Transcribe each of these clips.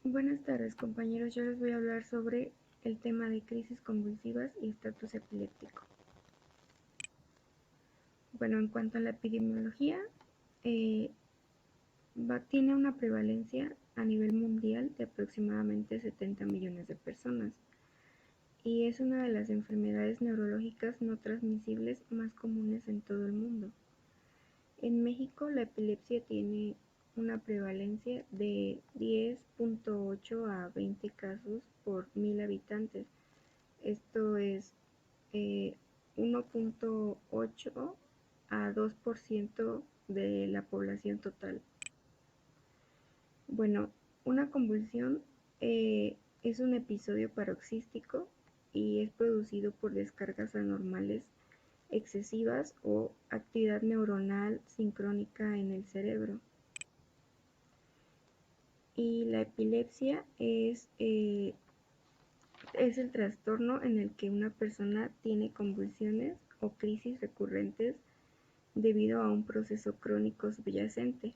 Buenas tardes, compañeros. Yo les voy a hablar sobre el tema de crisis convulsivas y estatus epiléptico. Bueno, en cuanto a la epidemiología, eh, tiene una prevalencia a nivel mundial de aproximadamente 70 millones de personas y es una de las enfermedades neurológicas no transmisibles más comunes en todo el mundo. En México, la epilepsia tiene una prevalencia de 10.8 a 20 casos por 1000 habitantes. Esto es 1.8 a 2% de la población total. Bueno, una convulsión es un episodio paroxístico y es producido por descargas anormales excesivas o actividad neuronal sincrónica en el cerebro. Y la epilepsia es el trastorno en el que una persona tiene convulsiones o crisis recurrentes debido a un proceso crónico subyacente.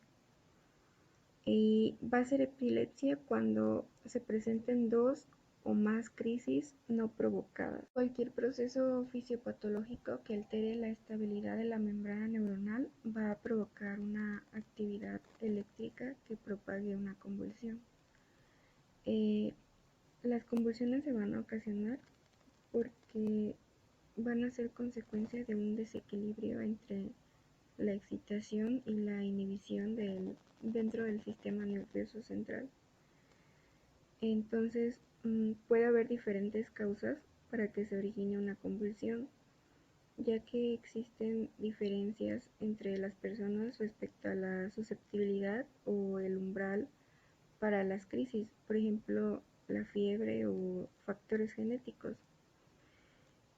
Y va a ser epilepsia cuando se presenten dos o más crisis no provocadas. Cualquier proceso fisiopatológico que altere la estabilidad de la membrana neuronal va a provocar una actividad eléctrica que propague una convulsión. Las convulsiones se van a ocasionar porque van a ser consecuencia de un desequilibrio entre la excitación y la inhibición dentro del sistema nervioso central. Entonces, puede haber diferentes causas para que se origine una convulsión, ya que existen diferencias entre las personas respecto a la susceptibilidad o el umbral para las crisis, por ejemplo, la fiebre o factores genéticos.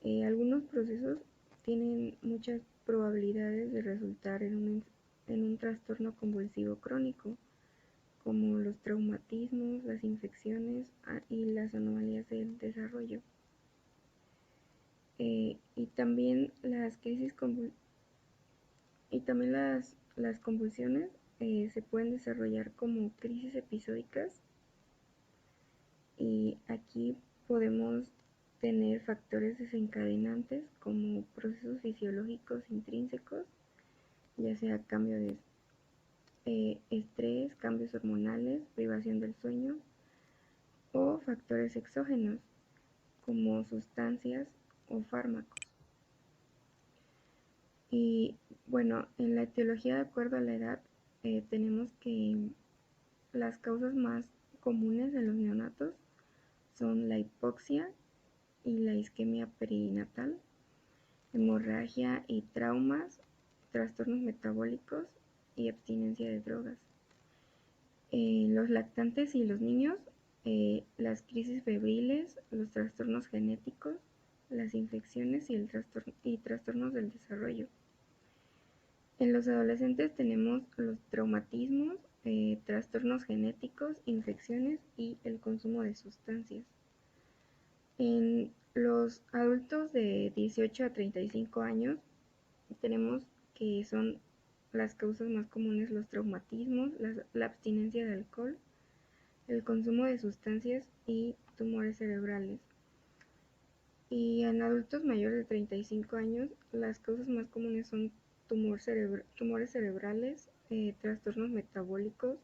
Algunos procesos tienen muchas probabilidades de resultar en un trastorno convulsivo crónico, como los traumatismos, las infecciones y las anomalías del desarrollo. Y también las crisis y también las convulsiones se pueden desarrollar como crisis episódicas, y aquí podemos tener factores desencadenantes como procesos fisiológicos intrínsecos, ya sea cambio de estrés, cambios hormonales, privación del sueño, o factores exógenos como sustancias o fármacos. Y bueno, en la etiología de acuerdo a la edad, tenemos que las causas más comunes en los neonatos son la hipoxia y la isquemia perinatal, hemorragia y traumas, trastornos metabólicos y abstinencia de drogas. Los lactantes y los niños, las crisis febriles, los trastornos genéticos, las infecciones y trastornos del desarrollo. En los adolescentes tenemos los traumatismos, trastornos genéticos, infecciones y el consumo de sustancias. En los adultos de 18 a 35 años tenemos que son las causas más comunes los traumatismos, la abstinencia de alcohol, el consumo de sustancias y tumores cerebrales. Y en adultos mayores de 35 años las causas más comunes son tumores cerebrales, trastornos metabólicos.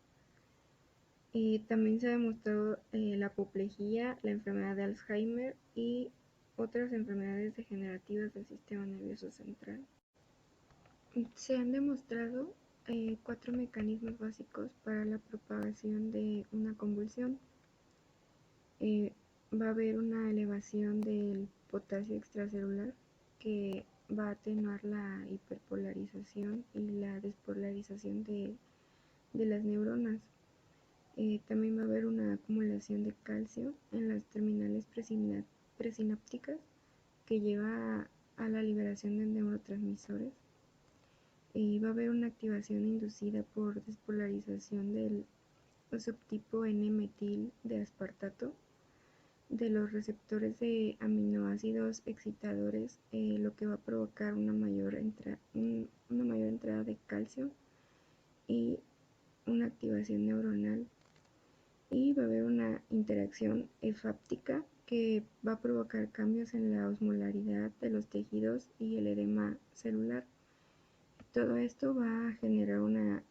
También se ha demostrado la apoplejía, la enfermedad de Alzheimer y otras enfermedades degenerativas del sistema nervioso central. Se han demostrado 4 mecanismos básicos para la propagación de una convulsión. Va a haber una elevación del potasio extracelular que va a atenuar la hiperpolarización y la despolarización de las neuronas. También va a haber una acumulación de calcio en las terminales presinápticas que lleva a la liberación de neurotransmisores. Y va a haber una activación inducida por despolarización del subtipo N-metil de aspartato de los receptores de aminoácidos excitadores, lo que va a provocar una mayor entrada de calcio y una activación neuronal. Y va a haber una una interacción efáptica que va a provocar cambios en la osmolaridad de los tejidos y el edema celular. Todo esto va a generar una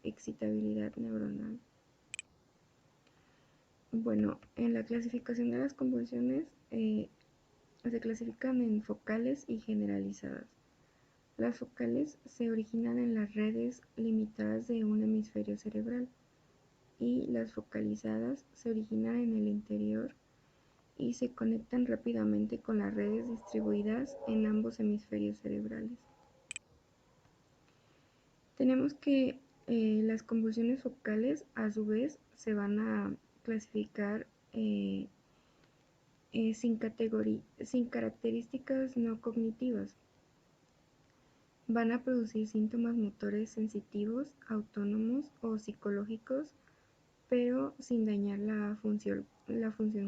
excitabilidad neuronal. Bueno, en la clasificación de las convulsiones se clasifican en focales y generalizadas. Las focales se originan en las redes limitadas de un hemisferio cerebral y las focalizadas se originan en el interior y se conectan rápidamente con las redes distribuidas en ambos hemisferios cerebrales. Tenemos que las convulsiones focales a su vez se van a clasificar sin características no cognitivas. Van a producir síntomas motores sensitivos, autónomos o psicológicos, pero sin dañar la función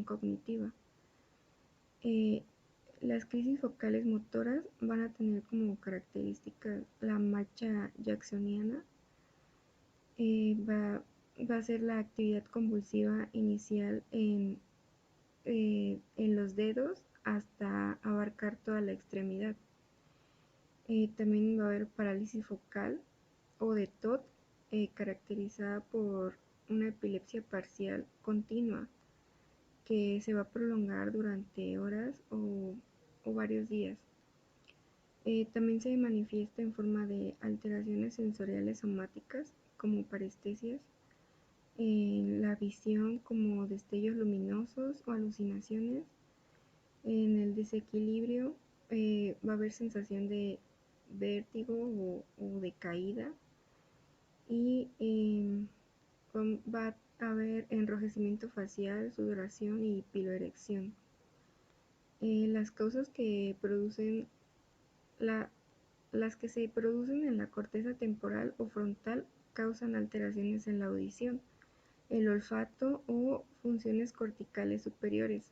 cognitiva. Las crisis focales motoras van a tener como características la marcha jacksoniana. Va a ser la actividad convulsiva inicial en los dedos hasta abarcar toda la extremidad. También va a haber parálisis focal o de TOT, caracterizada por una epilepsia parcial continua que se va a prolongar durante horas o varios días. También se manifiesta en forma de alteraciones sensoriales somáticas como parestesias, en la visión como destellos luminosos o alucinaciones. En el desequilibrio va a haber sensación de vértigo o de caída y va a haber enrojecimiento facial, sudoración y piloerección. Las causas que producen las que se producen en la corteza temporal o frontal causan alteraciones en la audición, el olfato o funciones corticales superiores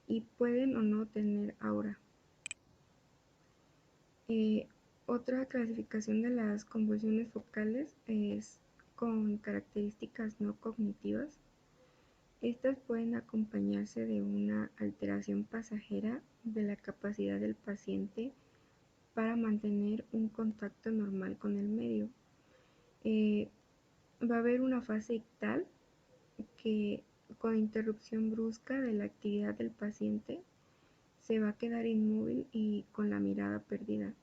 y pueden o no tener aura. Otra clasificación de las convulsiones focales es con características no cognitivas. Estas pueden acompañarse de una alteración pasajera de la capacidad del paciente para mantener un contacto normal con el medio. Va a haber una fase ictal que con interrupción brusca de la actividad del paciente se va a quedar inmóvil y con la mirada perdida.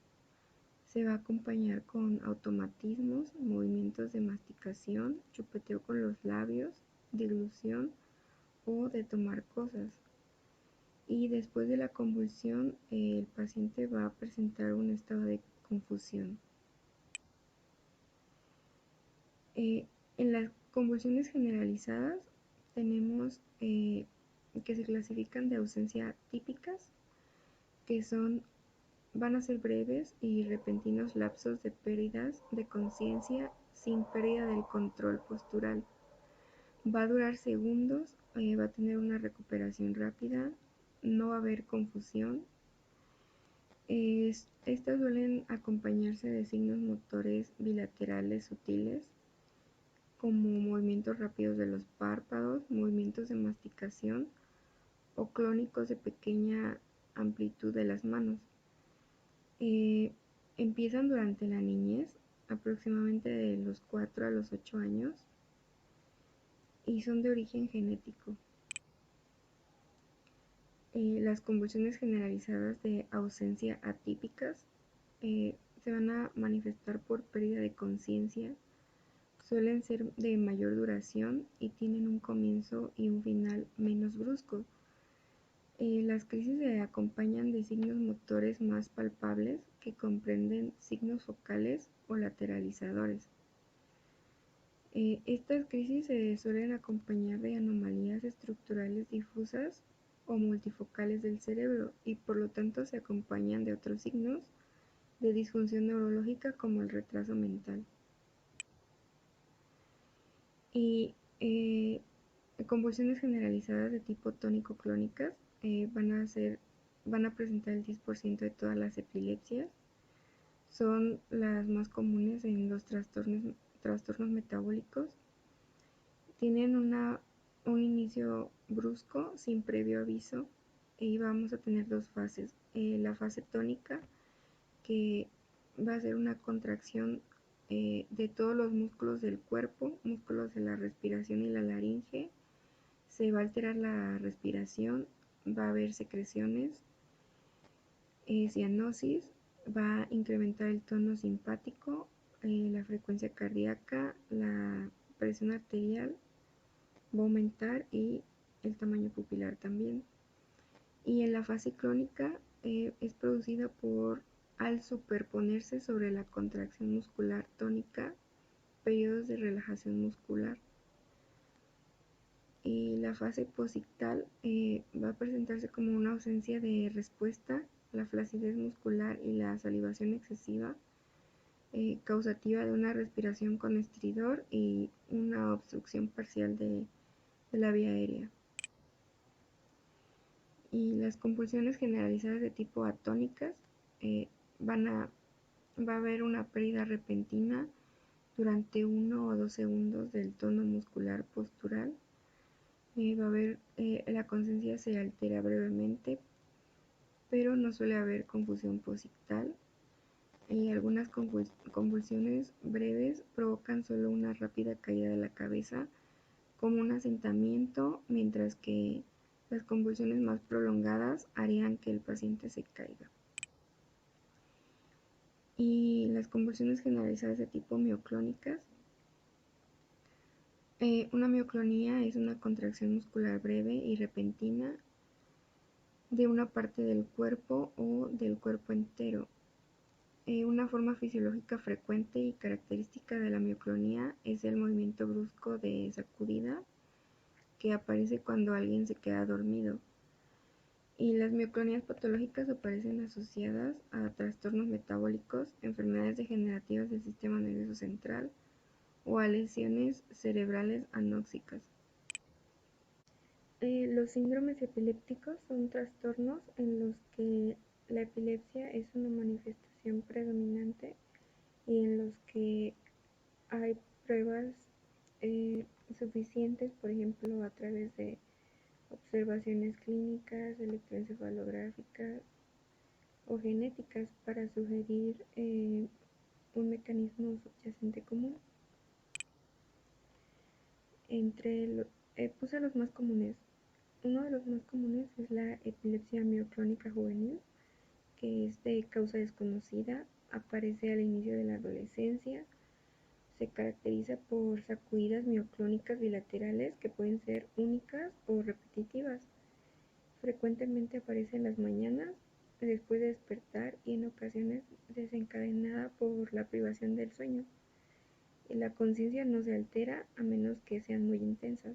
Se va a acompañar con automatismos, movimientos de masticación, chupeteo con los labios, deglución o de tomar cosas. Y después de la convulsión, el paciente va a presentar un estado de confusión. En las convulsiones generalizadas tenemos que se clasifican de ausencia típicas, que van a ser breves y repentinos lapsos de pérdidas de conciencia sin pérdida del control postural. Va a durar segundos, va a tener una recuperación rápida, no va a haber confusión. Estas suelen acompañarse de signos motores bilaterales sutiles, como movimientos rápidos de los párpados, movimientos de masticación o clónicos de pequeña amplitud de las manos. Empiezan durante la niñez, aproximadamente de los 4 a los 8 años, y son de origen genético. Las convulsiones generalizadas de ausencia atípicas se van a manifestar por pérdida de conciencia, suelen ser de mayor duración y tienen un comienzo y un final menos brusco. Las crisis se acompañan de signos motores más palpables que comprenden signos focales o lateralizadores. Estas crisis se suelen acompañar de anomalías estructurales difusas o multifocales del cerebro y por lo tanto se acompañan de otros signos de disfunción neurológica como el retraso mental. Y convulsiones generalizadas de tipo tónico-clónicas van a presentar el 10% de todas las epilepsias. Son las más comunes en los trastornos metabólicos. Tienen una un inicio brusco sin previo aviso y vamos a tener dos fases. La fase tónica, que va a ser una contracción de todos los músculos del cuerpo, músculos de la respiración y la laringe. Se va a alterar la respiración, va a haber secreciones, cianosis, va a incrementar el tono simpático, la frecuencia cardíaca, la presión arterial va a aumentar y el tamaño pupilar también. Y en la fase crónica es producida por al superponerse sobre la contracción muscular tónica periodos de relajación muscular. Y la fase posictal va a presentarse como una ausencia de respuesta, la flacidez muscular y la salivación excesiva, causativa de una respiración con estridor y una obstrucción parcial de la vía aérea. Y las convulsiones generalizadas de tipo atónicas eh, va a haber una pérdida repentina durante 1 o 2 segundos del tono muscular postural. Va a haber, la conciencia se altera brevemente, pero no suele haber confusión posictal. Algunas convulsiones breves provocan solo una rápida caída de la cabeza como un asentamiento, mientras que las convulsiones más prolongadas harían que el paciente se caiga. Y las convulsiones generalizadas de tipo mioclónicas. Una mioclonía es una contracción muscular breve y repentina de una parte del cuerpo o del cuerpo entero. Una forma fisiológica frecuente y característica de la mioclonía es el movimiento brusco de sacudida que aparece cuando alguien se queda dormido. Y las mioclonías patológicas aparecen asociadas a trastornos metabólicos, enfermedades degenerativas del sistema nervioso central o a lesiones cerebrales anóxicas. Los síndromes epilépticos son trastornos en los que la epilepsia es una manifestación predominante y en los que hay pruebas suficientes, por ejemplo, a través de observaciones clínicas, electroencefalográficas o genéticas para sugerir un mecanismo subyacente común. Puse los más comunes. Uno de los más comunes es la epilepsia mioclónica juvenil, que es de causa desconocida, aparece al inicio de la adolescencia, se caracteriza por sacudidas mioclónicas bilaterales que pueden ser únicas o repetitivas. Frecuentemente aparece en las mañanas, después de despertar y en ocasiones desencadenada por la privación del sueño. La conciencia no se altera a menos que sean muy intensas.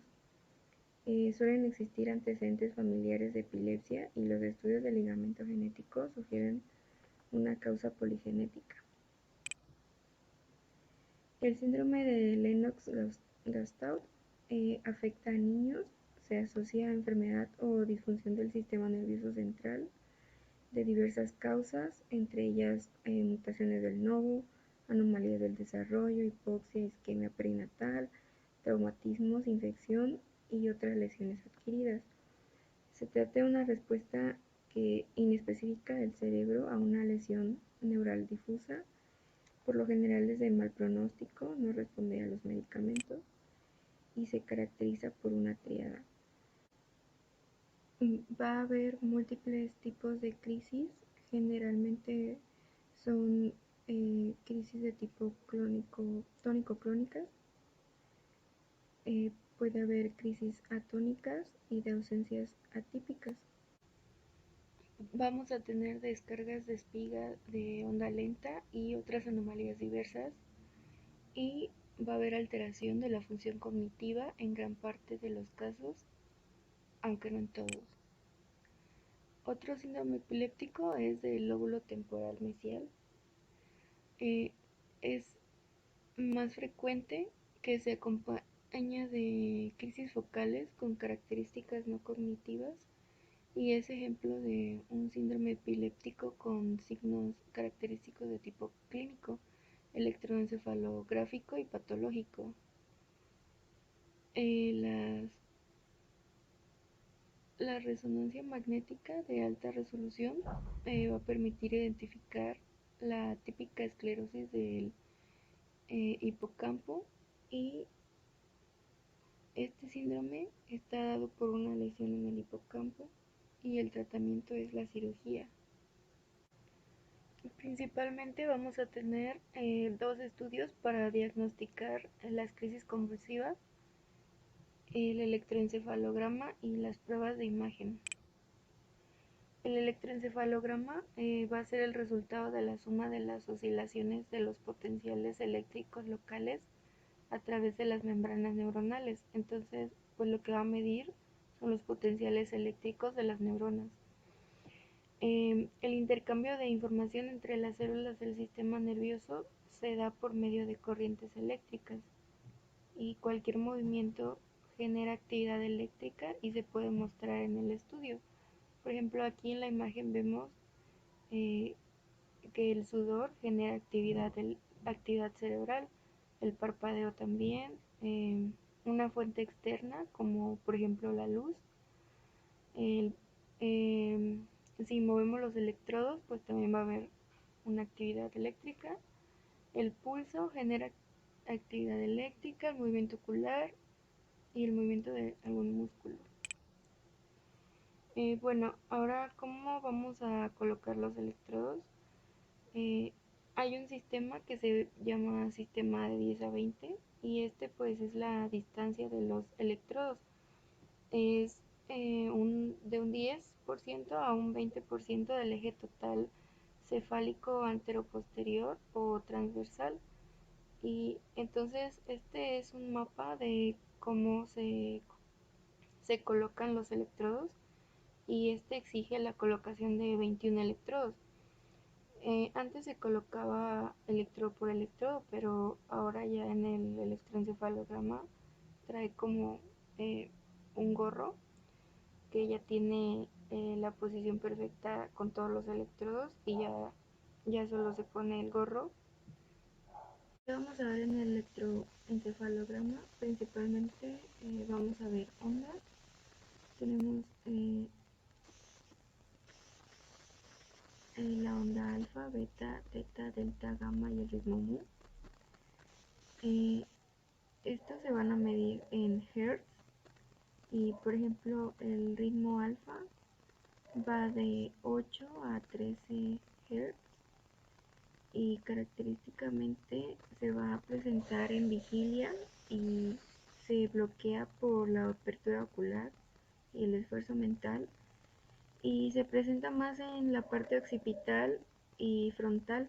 Suelen existir antecedentes familiares de epilepsia y los estudios de ligamento genético sugieren una causa poligenética. El síndrome de Lennox-Gastaut afecta a niños, se asocia a enfermedad o disfunción del sistema nervioso central de diversas causas, entre ellas mutaciones del nodo, anomalías del desarrollo, hipoxia, isquemia perinatal, traumatismos, infección y otras lesiones adquiridas. Se trata de una respuesta inespecífica del cerebro a una lesión neural difusa. Por lo general es de mal pronóstico, no responde a los medicamentos y se caracteriza por una tríada. Va a haber múltiples tipos de crisis, generalmente son crisis de tipo tónico-clónicas. Puede haber crisis atónicas y de ausencias atípicas. Vamos a tener descargas de espiga de onda lenta y otras anomalías diversas, y va a haber alteración de la función cognitiva en gran parte de los casos, aunque no en todos. Otro síndrome epiléptico es del lóbulo temporal mesial. Es más frecuente, que se acompaña de crisis focales con características no cognitivas y es ejemplo de un síndrome epiléptico con signos característicos de tipo clínico, electroencefalográfico y patológico. Las la resonancia magnética de alta resolución va a permitir identificar la típica esclerosis del hipocampo, y este síndrome está dado por una lesión en el hipocampo y el tratamiento es la cirugía. Principalmente vamos a tener dos estudios para diagnosticar las crisis convulsivas: el electroencefalograma y las pruebas de imagen. El electroencefalograma va a ser el resultado de la suma de las oscilaciones de los potenciales eléctricos locales a través de las membranas neuronales. Entonces, pues lo que va a medir son los potenciales eléctricos de las neuronas. El intercambio de información entre las células del sistema nervioso se da por medio de corrientes eléctricas, y cualquier movimiento genera actividad eléctrica y se puede mostrar en el estudio. Por ejemplo, aquí en la imagen vemos eh, que el sudor genera actividad cerebral, el parpadeo también, una fuente externa como por ejemplo la luz. El, eh, si movemos los electrodos, pues también va a haber una actividad eléctrica. El pulso genera actividad eléctrica, el movimiento ocular y el movimiento de algún músculo. Bueno, ahora, ¿cómo vamos a colocar los electrodos? Eh, Hay un sistema que se llama sistema de 10 a 20, y este pues es la distancia de los electrodos. Es de un 10% a un 20% del eje total cefálico anteroposterior o transversal. Y entonces este es un mapa de cómo se colocan los electrodos, y este exige la colocación de 21 electrodos. Antes se colocaba electrodo por electrodo, pero ahora ya en el electroencefalograma trae como un gorro que ya tiene la posición perfecta con todos los electrodos, y ya solo se pone el gorro. Vamos a ver en el electroencefalograma, principalmente vamos a ver ondas. Tenemos la onda alfa, beta, teta, delta, gamma y el ritmo mu. Eh, Estos se van a medir en hertz, y por ejemplo el ritmo alfa va de 8 a 13 hertz, y característicamente se va a presentar en vigilia y se bloquea por la apertura ocular y el esfuerzo mental, y se presenta más en la parte occipital y frontal.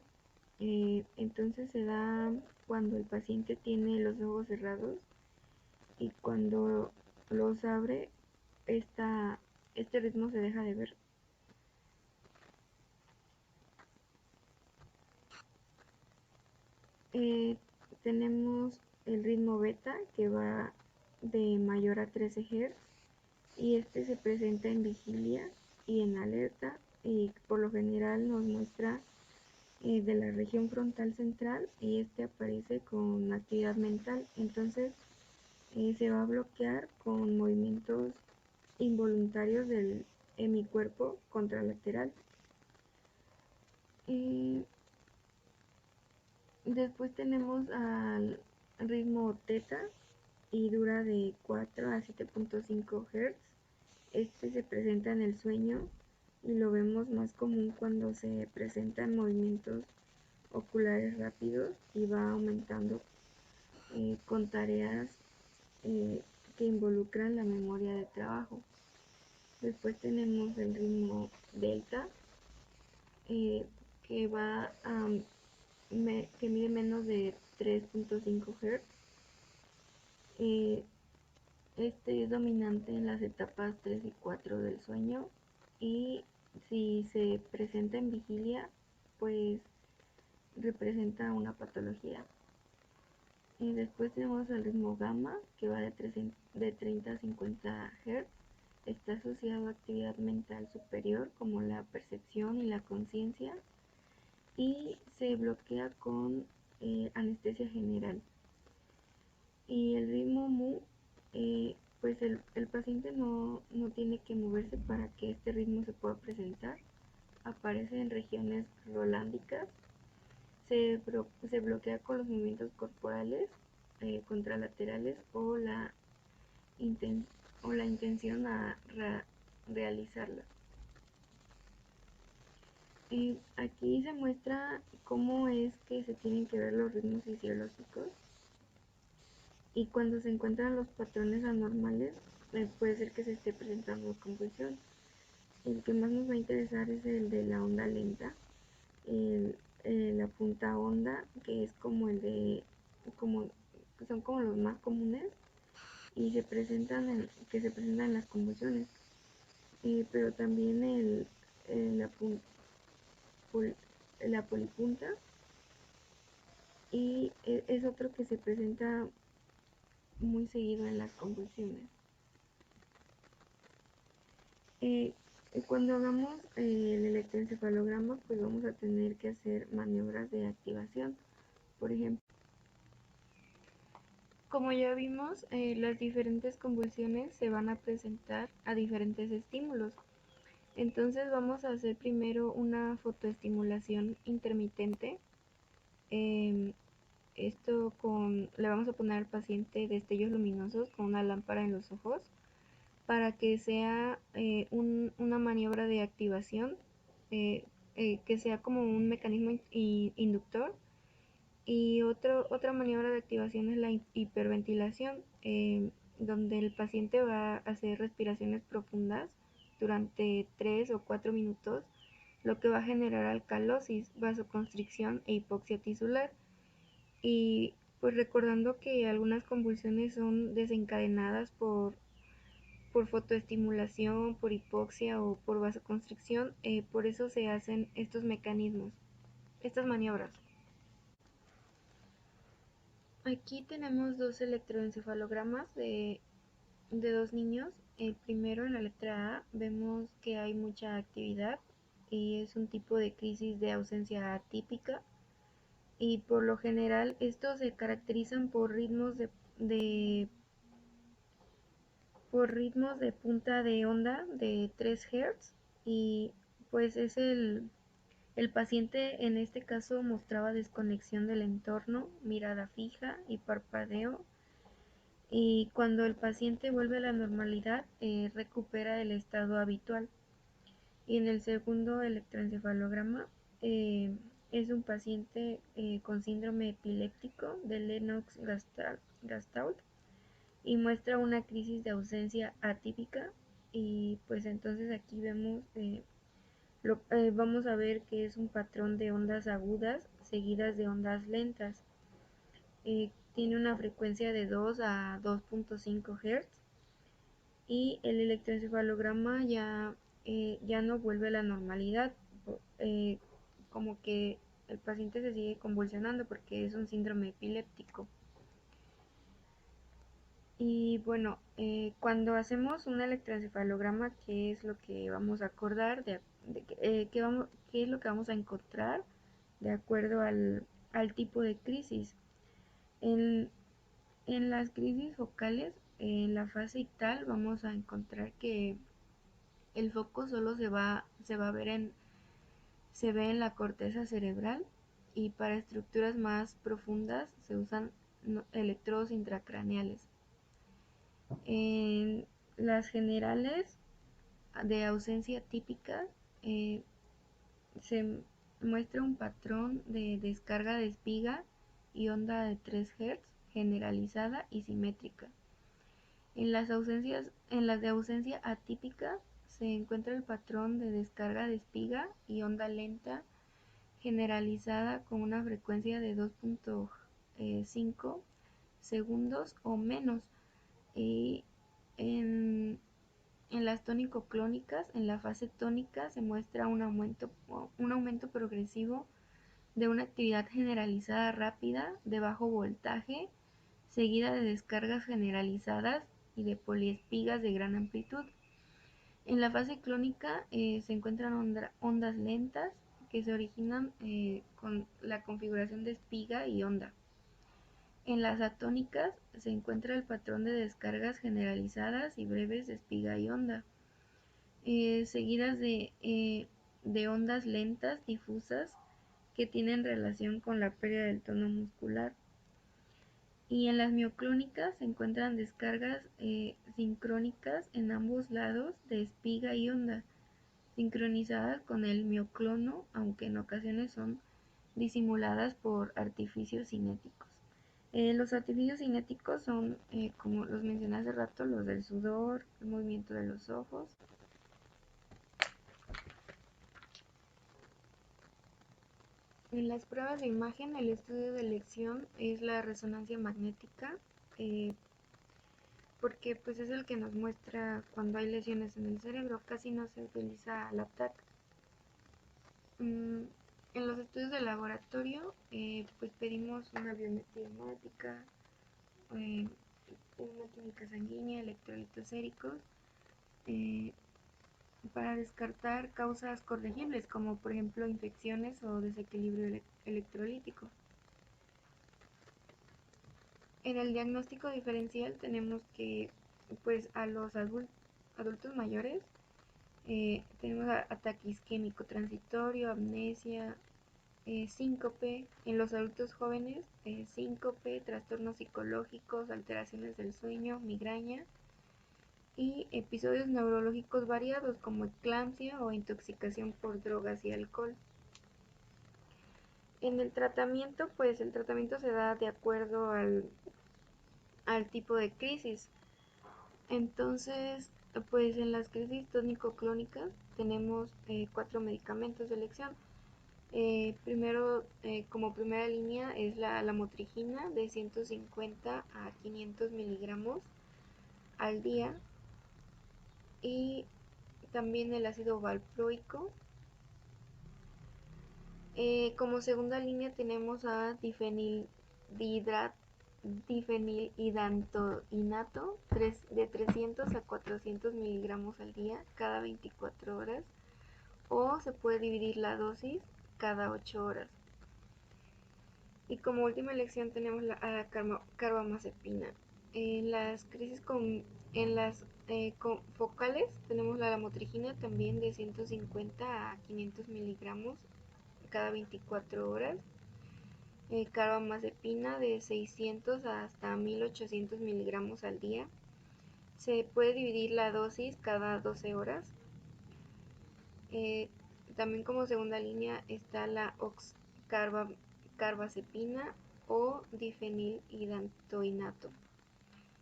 Entonces se da cuando el paciente tiene los ojos cerrados, y cuando los abre, este ritmo se deja de ver. Eh, Tenemos el ritmo beta, que va de mayor a 13 Hz, y este se presenta en vigilia y en alerta, y por lo general nos muestra de la región frontal central, y este aparece con actividad mental. Entonces se va a bloquear con movimientos involuntarios del hemicuerpo contralateral. Eh, Después tenemos al ritmo teta, y dura de 4 a 7.5 Hz. Este se presenta en el sueño, y lo vemos más común cuando se presentan movimientos oculares rápidos, y va aumentando con tareas eh, que involucran la memoria de trabajo. Después tenemos el ritmo delta, eh, que va a que mide menos de 3.5 Hz. Eh, Este es dominante en las etapas 3 y 4 del sueño, y si se presenta en vigilia, pues representa una patología. Y después tenemos el ritmo gamma, que va de 30 a 50 Hz. Está asociado a actividad mental superior como la percepción y la conciencia, y se bloquea con anestesia general. Y el ritmo mu el paciente no tiene que moverse para que este ritmo se pueda presentar. Aparece en regiones rolándicas, se bloquea con los movimientos corporales contralaterales inten o la intención a realizarla. Aquí se muestra cómo es que se tienen que ver los ritmos fisiológicos y cuando se encuentran los patrones anormales puede ser que se esté presentando convulsión. El que más nos va a interesar es el de la onda lenta, la punta onda, que es como el de, como, son como los más comunes y que se presentan en las convulsiones, pero también pol, la polipunta y es otro que se presenta muy seguido en las convulsiones. Eh, Cuando hagamos el electroencefalograma, pues vamos a tener que hacer maniobras de activación. Por ejemplo, como ya vimos, las diferentes convulsiones se van a presentar a diferentes estímulos. Entonces vamos a hacer primero una fotoestimulación intermitente. Eh, le vamos a poner al paciente destellos luminosos con una lámpara en los ojos para que sea una maniobra de activación, que sea como un mecanismo inductor. Y otra maniobra de activación es la hiperventilación, donde el paciente va a hacer respiraciones profundas durante 3 o 4 minutos, lo que va a generar alcalosis, vasoconstricción e hipoxia tisular. Y pues recordando que algunas convulsiones son desencadenadas por fotoestimulación, por hipoxia o por vasoconstricción, por eso se hacen estos mecanismos, estas maniobras. Aquí tenemos dos electroencefalogramas de dos niños. El primero, en la letra A, vemos que hay mucha actividad y es un tipo de crisis de ausencia atípica, y por lo general estos se caracterizan por ritmos de punta de onda de 3 Hz, y pues el paciente en este caso mostraba desconexión del entorno, mirada fija y parpadeo, y cuando el paciente vuelve a la normalidad recupera el estado habitual. Y en el segundo electroencefalograma eh, es un paciente con síndrome epiléptico de Lennox-Gastaut y muestra una crisis de ausencia atípica, y pues entonces aquí vamos a ver que es un patrón de ondas agudas seguidas de ondas lentas. Tiene una frecuencia de 2 a 2.5 Hz y el electroencefalograma ya no vuelve a la normalidad, eh, como que el paciente se sigue convulsionando porque es un síndrome epiléptico. Y bueno, cuando hacemos un electroencefalograma, ¿qué es lo que vamos a acordar? ¿Qué es lo que vamos a encontrar de acuerdo al tipo de crisis? En, en las crisis focales, en la fase ictal, vamos a encontrar que el foco solo se ve en la corteza cerebral, y para estructuras más profundas se usan electrodos intracraneales. En las generales de ausencia típica eh, se muestra un patrón de descarga de espiga y onda de 3 Hz generalizada y simétrica. En las de ausencia atípica se encuentra el patrón de descarga de espiga y onda lenta generalizada con una frecuencia de 2.5 segundos o menos. Y en, en las tónico-clónicas, en la fase tónica, se muestra un aumento progresivo de una actividad generalizada rápida de bajo voltaje, seguida de descargas generalizadas y de poliespigas de gran amplitud. En la fase clónica se encuentran ondas lentas que se originan con la configuración de espiga y onda. En las atónicas se encuentra el patrón de descargas generalizadas y breves de espiga y onda, seguidas de ondas lentas difusas que tienen relación con la pérdida del tono muscular. Y en las mioclónicas se encuentran descargas sincrónicas en ambos lados de espiga y onda, sincronizadas con el mioclono, aunque en ocasiones son disimuladas por artificios cinéticos. Los artificios cinéticos son, como los mencioné hace rato, los del sudor, el movimiento de los ojos. En las pruebas de imagen, el estudio de elección es la resonancia magnética, eh, porque pues es el que nos muestra cuando hay lesiones en el cerebro. Casi no se utiliza la TAC. Mm, en los estudios de laboratorio, pues pedimos una biometría hemática, eh, una química sanguínea, electrolitos séricos, eh, para descartar causas corregibles, como por ejemplo infecciones o desequilibrio electrolítico. En el diagnóstico diferencial tenemos que, pues, a los adultos mayores tenemos ataque isquémico transitorio, amnesia, síncope. En los adultos jóvenes, síncope, trastornos psicológicos, alteraciones del sueño, migraña y episodios neurológicos variados como eclampsia o intoxicación por drogas y alcohol. En el tratamiento, pues el tratamiento se da de acuerdo al tipo de crisis. Entonces, pues en las crisis tónico-clónicas tenemos 4 medicamentos de elección. Primero, como primera línea, es la lamotrigina de 150 a 500 miligramos al día, y también el ácido valproico. Como segunda línea tenemos a difenihidantoinato de 300 a 400 miligramos al día cada 24 horas, o se puede dividir la dosis cada 8 horas. Y como última elección tenemos la carbamazepina. En las crisis en las focales tenemos la lamotrigina también de 150 a 500 miligramos cada 24 horas. Carbamazepina de 600 hasta 1800 miligramos al día. Se puede dividir la dosis cada 12 horas. Eh, También como segunda línea está la carbazepina o difenilhidantoinato.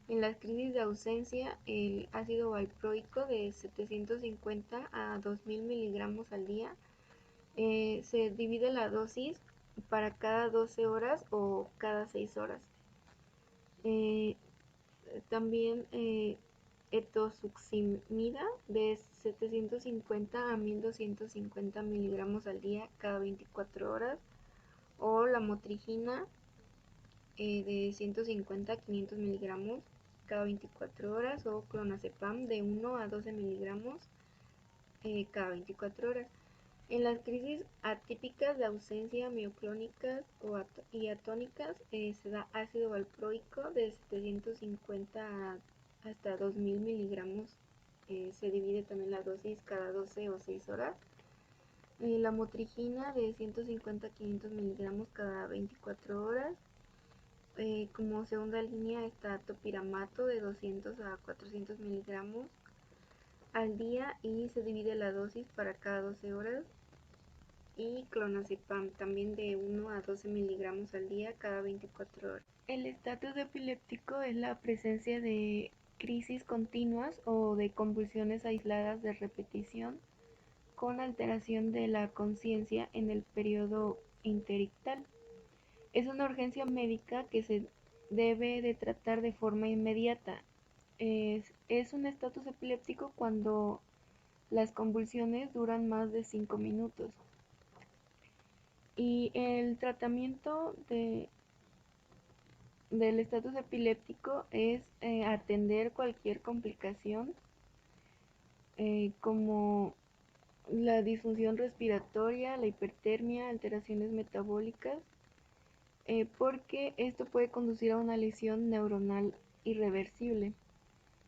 En las crisis de ausencia, el ácido valproico de 750 a 2000 miligramos al día. Se divide la dosis para cada 12 horas o cada 6 horas. Eh, También etosuximida de 750 a 1250 miligramos al día cada 24 horas, o la motrigina de 150 a 500 miligramos cada 24 horas, o clonazepam de 1 a 12 miligramos cada 24 horas. En las crisis atípicas de ausencia mioclónicas y atónicas, se da ácido valproico de 750 hasta 2000 miligramos. Se divide también la dosis cada 12 o 6 horas. La motrigina de 150 a 500 miligramos cada 24 horas. Como segunda línea está topiramato de 200 a 400 miligramos al día, y se divide la dosis para cada 12 horas. Y clonazepam también de 1 a 12 miligramos al día cada 24 horas. El estatus epiléptico es la presencia de crisis continuas o de convulsiones aisladas de repetición con alteración de la conciencia en el periodo interictal. Es una urgencia médica que se debe de tratar de forma inmediata. Es un estatus epiléptico cuando las convulsiones duran más de 5 minutos. Y el tratamiento del estatus epiléptico es atender cualquier complicación, como la disfunción respiratoria, la hipertermia, alteraciones metabólicas, porque esto puede conducir a una lesión neuronal irreversible.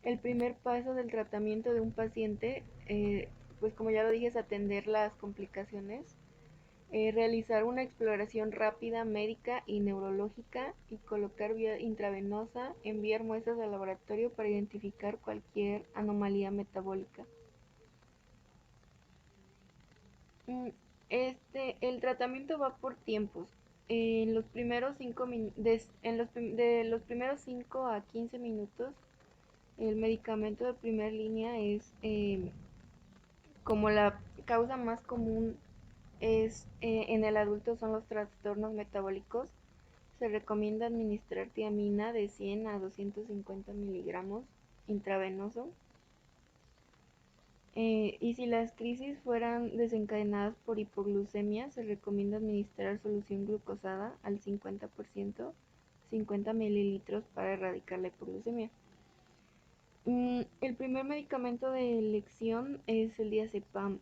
El primer paso del tratamiento de un paciente, pues como ya lo dije, es atender las complicaciones, realizar una exploración rápida médica y neurológica y colocar vía intravenosa, enviar muestras al laboratorio para identificar cualquier anomalía metabólica. Mm, el tratamiento va por tiempos. En los primeros 5 de los primeros 5 a 15 minutos, el medicamento de primera línea es como la causa más común es en el adulto son los trastornos metabólicos. Se recomienda administrar tiamina de 100 a 250 miligramos intravenoso. Y si las crisis fueran desencadenadas por hipoglucemia, se recomienda administrar solución glucosada al 50%, 50 mililitros para erradicar la hipoglucemia. El primer medicamento de elección es el diazepam,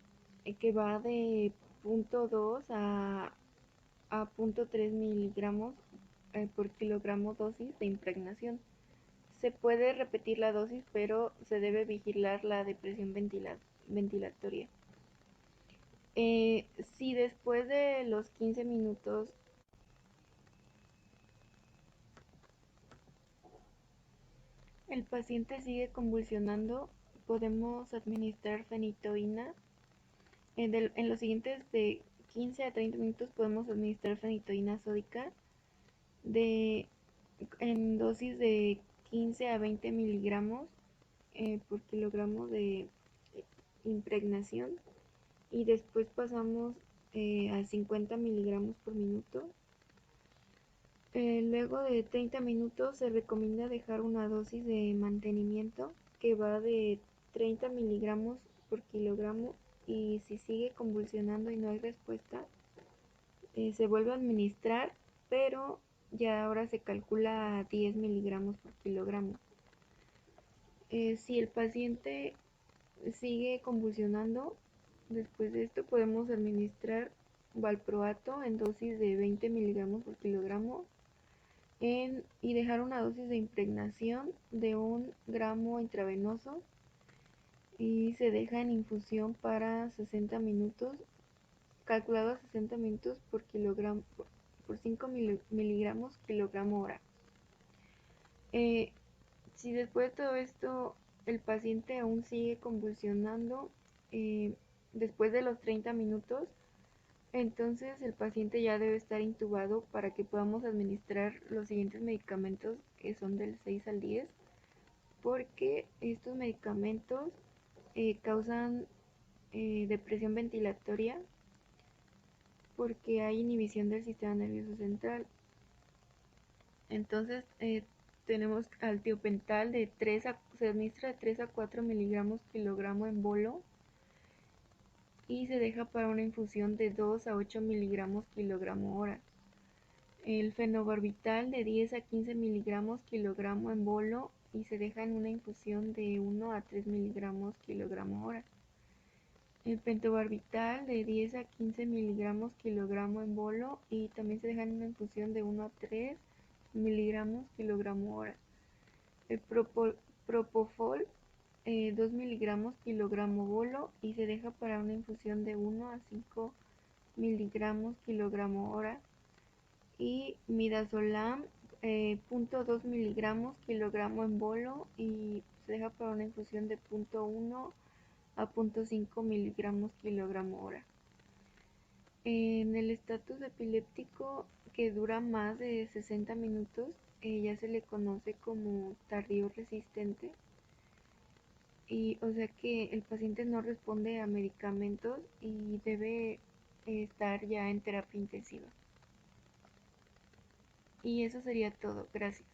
que va de 0.2 a 0.3 miligramos por kilogramo dosis de impregnación. Se puede repetir la dosis, pero se debe vigilar la depresión ventilatoria. Si después de los 15 minutos el paciente sigue convulsionando, podemos administrar fenitoína. En los siguientes de 15 a 30 minutos podemos administrar fenitoína sódica en dosis de 15 a 20 miligramos por kilogramo de impregnación, y después pasamos a 50 miligramos por minuto. Luego de 30 minutos se recomienda dejar una dosis de mantenimiento que va de 30 miligramos por kilogramo, y si sigue convulsionando y no hay respuesta, se vuelve a administrar, pero ya ahora se calcula a 10 miligramos por kilogramo. Si el paciente sigue convulsionando, después de esto podemos administrar valproato en dosis de 20 miligramos por kilogramo y dejar una dosis de impregnación de 1 gramo intravenoso, y se deja en infusión para 60 minutos, calculado a 60 minutos por kilogramo por 5 miligramos kilogramo hora. Eh, si después de todo esto el paciente aún sigue convulsionando después de los 30 minutos, entonces el paciente ya debe estar intubado para que podamos administrar los siguientes medicamentos, que son del 6 al 10, porque estos medicamentos causan depresión ventilatoria porque hay inhibición del sistema nervioso central. Entonces tenemos al tiopental se administra de 3 a 4 miligramos kilogramo en bolo, y se deja para una infusión de 2 a 8 miligramos kilogramo hora. El fenobarbital de 10 a 15 miligramos kilogramo en bolo, y se deja en una infusión de 1 a 3 miligramos kilogramo hora. El pentobarbital de 10 a 15 miligramos kilogramo en bolo, y también se deja en una infusión de 1 a 3 miligramos kilogramo hora. El propofol 2 miligramos kilogramo bolo, y se deja para una infusión de 1 a 5 miligramos kilogramo hora. Y midazolam 0.2 miligramos kilogramo en bolo, y se deja para una infusión de 0.1 a 0.5 miligramos kilogramo hora. En el estatus epiléptico que dura más de 60 minutos, ya se le conoce como tardío resistente, y o sea que el paciente no responde a medicamentos y debe estar ya en terapia intensiva. Y eso sería todo. Gracias.